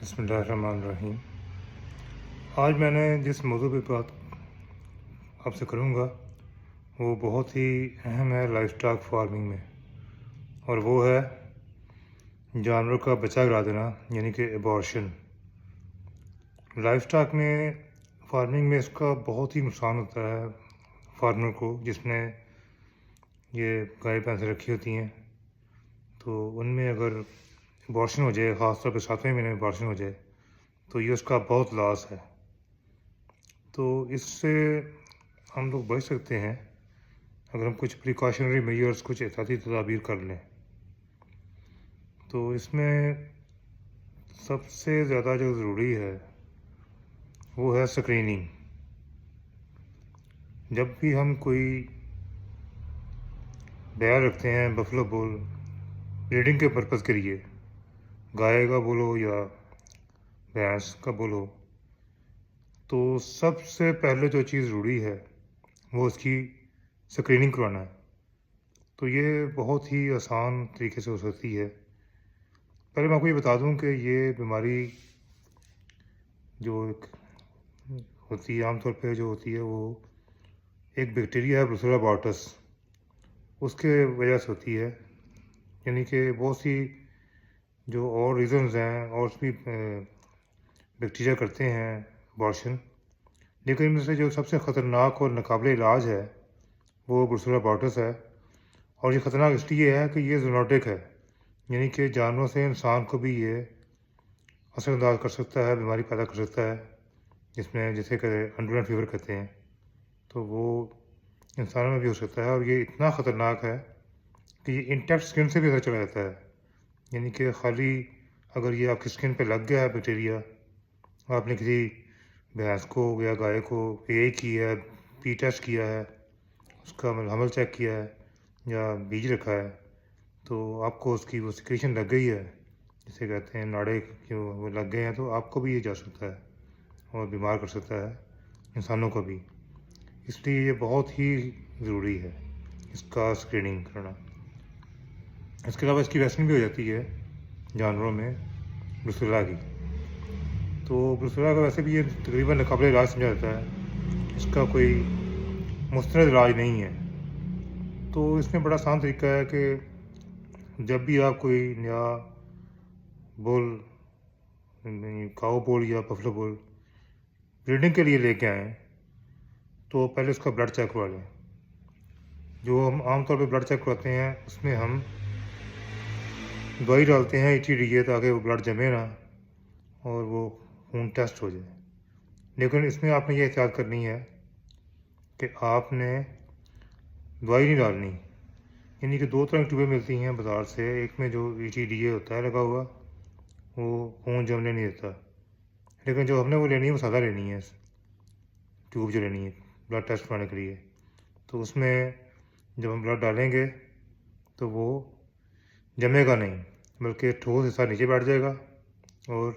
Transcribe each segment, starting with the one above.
बिस्मिल्लाहिर्रहमानिर्रहीम। आज मैंने जिस मौजू पे बात आपसे करूँगा वो बहुत ही अहम है लाइवस्टॉक फार्मिंग में, और वो है जानवरों का बच्चा गिरा देना, यानी कि एबॉर्शन। लाइवस्टॉक में फार्मिंग में इसका बहुत ही नुकसान होता है फार्मर को, जिसने ये गाय भैंसें रखी होती हैं। तो उनमें अगर एबॉर्शन हो जाए, ख़ासतौर पर 7वें महीने में एबॉर्शन हो जाए, तो ये उसका बहुत लॉस है। तो इससे हम लोग बच सकते हैं अगर हम कुछ प्रिकॉशनरी मेजर्स, कुछ एहतियाती तदाबीर कर लें। तो इसमें सबसे ज़्यादा जो ज़रूरी है वो है स्क्रीनिंग। जब भी हम कोई बैल रखते हैं, बफलो बुल, ब्रीडिंग के पर्पज़ के लिए, गाय का बुल हो या भैंस का बुल हो, तो सबसे पहले जो चीज़ ज़रूरी है वो उसकी स्क्रीनिंग करवाना है। तो ये बहुत ही आसान तरीके से हो सकती है। पहले मैं आपको ये बता दूं कि ये बीमारी जो होती है, आमतौर पे जो होती है, वो एक बैक्टीरिया है, ब्रुसेलोसिस एबॉर्टस, उसके वजह से होती है। यानी कि बहुत सी जो और रीज़न्स हैं और भी बैक्टीरिया करते हैं अबॉर्शन, लेकिन इनमें से जो सबसे ख़तरनाक और नाकाबिले इलाज है वो ब्रुसेलोसिस एबॉर्टस है। और ये ख़तरनाक इसलिए है कि ये ज़ूनोटिक है, यानी कि जानवरों से इंसान को भी ये असरअंदाज कर सकता है, बीमारी पैदा कर सकता है, जिसमें जैसे कि अंडरलाइन फीवर कहते हैं। तो वो इंसानों में भी हो सकता है, और ये इतना ख़तरनाक है कि ये इंटैक्ट स्किन से भी अंदर चला जाता है। यानी कि खाली अगर ये आपकी स्किन पे लग गया है बैक्टीरिया, आपने किसी भैंस को या गाय को ए किया है, पी टेस्ट किया है, उसका हमल चेक किया है या बीज रखा है, तो आपको उसकी वो सिक्रीशन लग गई है, जिसे कहते हैं नाड़े जो वो लग गए हैं, तो आपको भी ये जा सकता है और बीमार कर सकता है इंसानों को भी। इसलिए ये बहुत ही ज़रूरी है इसका स्क्रीनिंग करना। इसके अलावा इसकी वैक्सीन भी हो जाती है जानवरों में ब्रुसेलोसिस की। तो ब्रुसेलोसिस का वैसे भी ये तकरीबन नाकाबिले इलाज समझा जाता है, इसका कोई मुस्तरद इलाज नहीं है। तो इसमें बड़ा आसान तरीका है कि जब भी आप कोई नया बुल, काऊ बुल या बफलो बुल ब्रीडिंग के लिए लेके आएँ, तो पहले उसका ब्लड चेक करवा लें। जो हम आमतौर पे ब्लड चेक करवाते हैं उसमें हम दवाई डालते हैं ETDA, ताकि वो ब्लड जमे ना और वो खून टेस्ट हो जाए। लेकिन इसमें आपने ये एहतियात करनी है कि आपने दवाई नहीं डालनी। यानी कि 2 तरह की ट्यूबें मिलती हैं बाज़ार से। एक में जो ETDA होता है लगा हुआ, वो खून जमने नहीं देता, लेकिन जो हमने वो लेनी है वो सादा लेनी है, ट्यूब जो लेनी है ब्लड टेस्ट करवाने के लिए। तो उसमें जब हम ब्लड डालेंगे तो वो जमेगा नहीं, बल्कि ठोस हिस्सा नीचे बैठ जाएगा और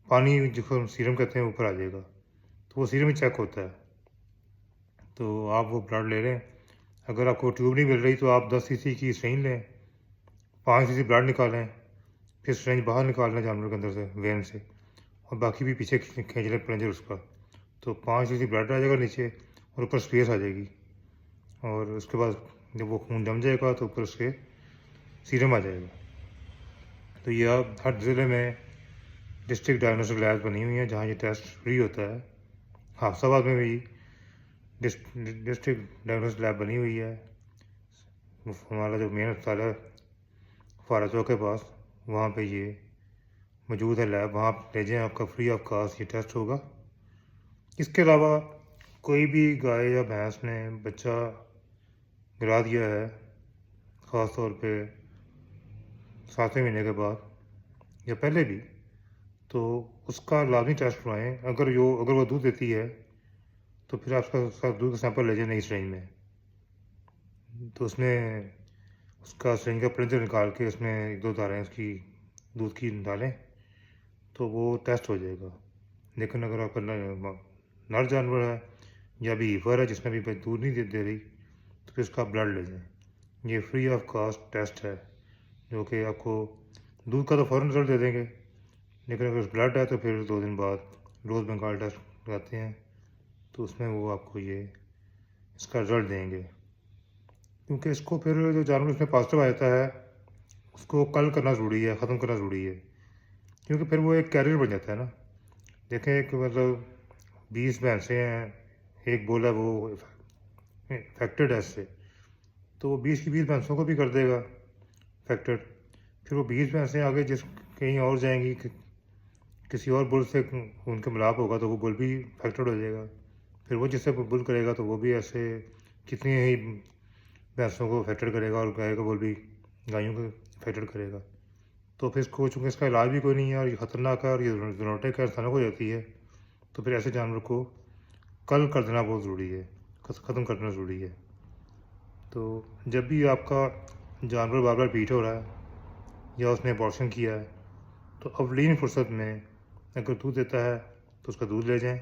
पानी जिसको हम सीरम कहते हैं ऊपर आ जाएगा। तो वो सीरम ही चेक होता है। तो आप वो ब्लड ले लें। अगर आपको ट्यूब नहीं मिल रही तो आप 10 cc की स्ट्रेन लें, 5 cc ब्लड निकालें, फिर स्ट्रेन बाहर निकाल लें जानवर के अंदर से, वेन से, और बाकी भी पीछे खींच लें प्लंजर उसका। तो 5 cc ब्लड आ जाएगा नीचे और ऊपर स्पेस आ जाएगी, और उसके बाद जब वो खून जम जाएगा तो ऊपर उसके सीरम आ जाएगा। तो ये अब हर ज़िले में डिस्ट्रिक्ट डायग्नोस्टिक लैब बनी हुई है जहाँ ये टेस्ट फ्री होता है। हाफसाबाद में भी डिस्ट्रिक्ट डायग्नोस्टिक लैब बनी हुई है। हमारा जो मेन अस्पताल है फारा चौक के पास, वहाँ पे ये मौजूद है लैब। वहाँ आप ले जाएँ, आपका फ्री ऑफ कॉस्ट ये टेस्ट होगा। इसके अलावा कोई भी गाय या भैंस ने बच्चा गिरा दिया है, ख़ास तौर पे 7वें महीने के बाद या पहले भी, तो उसका लाजमी टेस्ट करवाएँ। अगर वो दूध देती है तो फिर आप उसका दूध का सैंपल ले जाए नई स्ट्रेन में। तो उसमें उसका स्ट्रेन का प्रिंटर निकाल के उसमें 1-2 धाराएँ उसकी दूध की डालें, तो वो टेस्ट हो जाएगा। लेकिन अगर आपका नर जानवर है या भी हीफर है जिसने भी दूध नहीं दे रही, तो फिर उसका ब्लड ले जाएँ। ये फ्री ऑफ कॉस्ट टेस्ट है, जो कि आपको दूध का तो फ़ौरन रिजल्ट दे देंगे, लेकिन अगर ब्लड है तो फिर 2 दिन बाद रोज़ बंगाल टेस्ट कराते हैं, तो उसमें वो आपको ये इसका रिज़ल्ट देंगे। क्योंकि इसको फिर जो जानवर इसमें पॉजिटिव आ जाता है, उसको कल करना ज़रूरी है, ख़त्म करना ज़रूरी है, क्योंकि फिर वो एक कैरियर बन जाता है ना। देखें, एक मतलब 20 भैंसें हैं, एक बुल है वो इफेक्टेड है इससे, तो वो 20 की 20 भैंसों को भी कर देगा इफेक्टेड। फिर वो 20 भैंसें आगे जिस कहीं और जाएंगी, किसी और बुल से उनका मिलाप होगा तो वो बुल भी इफेक्टेड हो जाएगा। फिर वो जिससे बुल करेगा तो वो भी ऐसे कितनी ही भैंसों को इफेक्टेड करेगा, और गाय का बुल भी गायों को इफेक्टेड करेगा। तो फिर इसको चूँकि इसका इलाज भी कोई नहीं है और ये ख़तरनाक है और ये ज़ूनोटिक है, इंसानों को जाती है, तो फिर ऐसे जानवर को कल कर देना बहुत ज़रूरी है, ख़त्म करना ज़रूरी है। तो जब भी आपका जानवर बार बार बीट हो रहा है या उसने अबॉर्शन किया है, तो अवलीन फुर्सत में अगर दूध देता है तो उसका दूध ले जाएं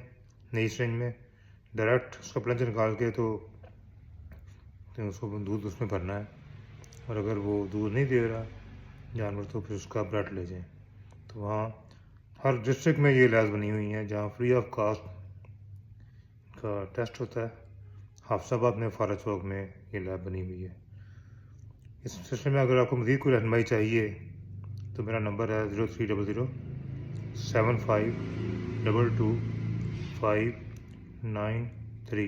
नई स्ट्रेंज में, डायरेक्ट उसका प्लंज निकाल के तो उसको दूध उसमें भरना है। और अगर वो दूध नहीं दे रहा जानवर तो फिर उसका ब्लड ले जाएं। तो वहाँ हर डिस्ट्रिक्ट में ये लैब्स बनी हुई हैं जहाँ फ्री ऑफ कास्ट का टेस्ट होता है। हाफसाबाद में, फारा चौक में ये लैब बनी हुई है। इस सिलसिले में अगर आपको मज़ीद कोई रहनुमाई चाहिए तो मेरा नंबर है 0300-7522-593।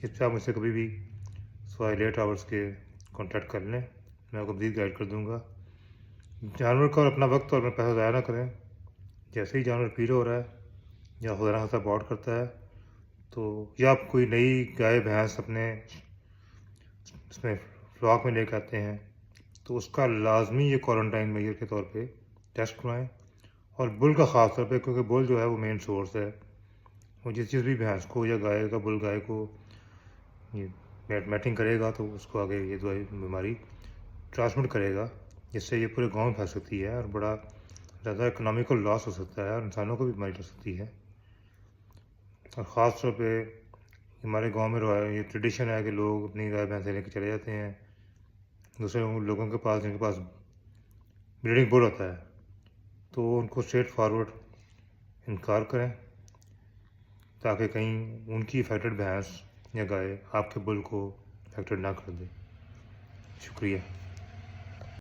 इस पर आप मुझसे कभी भी सवाए लेट आवर्स के कॉन्टैक्ट कर लें, मैं आपको मज़ीद गाइड कर दूँगा। जानवर का और अपना वक्त और अपना पैसा ज़ाया ना करें। जैसे ही जानवर पीर हो रहा है या खुदा ना खास्ता अबॉर्ट करता है, तो या आप कोई नई गाय भैंस अपने इसमें फ्लॉक में लेकर आते हैं, तो उसका लाजमी ये क्वारंटाइन मेजर के तौर पे टेस्ट करवाएं। और बुल का ख़ास तौर पे, क्योंकि बुल जो है वो मेन सोर्स है। वो जिस भी भैंस को या गाय का बुल गाय को ये मैटिंग करेगा तो उसको आगे ये दवाई बीमारी ट्रांसमिट करेगा, जिससे ये पूरे गांव में फैल सकती है और बड़ा ज़्यादा इकोनॉमिकल लॉस हो सकता है और इंसानों को भी बीमारी लग सकती है। और ख़ास तौर पे हमारे गांव में ये ट्रेडिशन है कि लोग अपनी गाय भैंसें लेकर चले जाते हैं दूसरे लोगों के पास जिनके पास ब्रीडिंग बुल होता है, तो उनको स्ट्रेट फॉरवर्ड इनकार करें ताकि कहीं उनकी इफेक्टेड भैंस या गाय आपके बुल को इफेक्टेड ना कर दे। शुक्रिया।